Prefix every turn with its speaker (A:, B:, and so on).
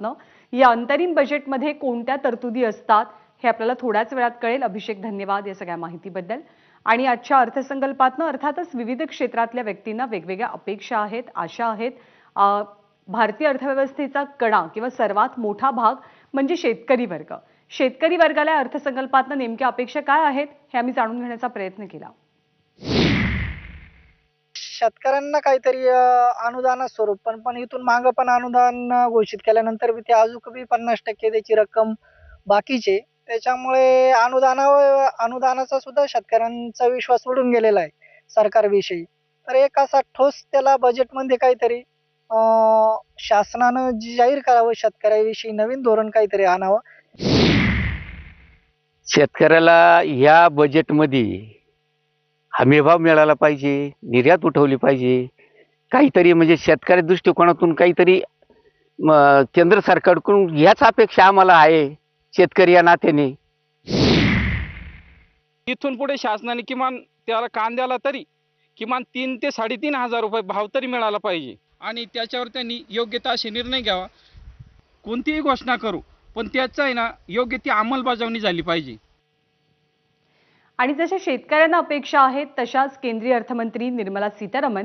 A: संकल्पातनं या अंतरिम बजेटमध्ये कोणत्या तरतुदी असतात हे आपल्याला थोड्याच वेळात कळेल. अभिषेक, धन्यवाद या सगळ्या माहितीबद्दल. आणि आजच्या अर्थसंकल्पातनं अर्थातच विविध क्षेत्रातल्या व्यक्तींना वेगवेगळ्या अपेक्षा आहेत, आशा आहेत. भारतीय अर्थव्यवस्थेचा कणा किंवा सर्वात मोठा भाग म्हणजे शेतकरी वर्ग. शेतकरी वर्गाला अर्थसंकल्पातनं नेमक्या अपेक्षा काय आहेत हे आम्ही जाणून घेण्याचा प्रयत्न केला.
B: शेतकऱ्यांना काहीतरी अनुदान स्वरूप पण इथून मागं पण अनुदान घोषित केल्यानंतर बी ते अजून बी 50% त्याची रक्कम बाकीचे. त्याच्यामुळे अनुदानाचा सुद्धा शेतकऱ्यांचा विश्वास उडून गेलेला आहे सरकारविषयी. तर एक असा ठोस त्याला बजेटमध्ये काहीतरी शासनानं जाहीर करावं, शेतकऱ्याविषयी नवीन धोरण काहीतरी आणावं.
C: शेतकऱ्याला या बजेटमध्ये हमीभाव मिळाला पाहिजे, निर्यात उठवली पाहिजे, काहीतरी म्हणजे शेतकरी दृष्टिकोनातून काहीतरी केंद्र सरकारकडून याच अपेक्षा आम्हाला आहे शेतकरी या नात्याने.
D: इथून पुढे शासनाने किमान त्याला कांद्याला तरी किमान 3 ते 3.5 रुपये भाव तरी मिळाला पाहिजे आणि त्याच्यावर त्यांनी योग्य असे निर्णय घ्यावा. कोणतीही घोषणा करू पण त्याचा आहे ना योग्य ती अंमलबजावणी झाली पाहिजे.
A: आणि जशा शेतकऱ्यांना अपेक्षा आहेत तशाच केंद्रीय अर्थमंत्री निर्मला सीतारामन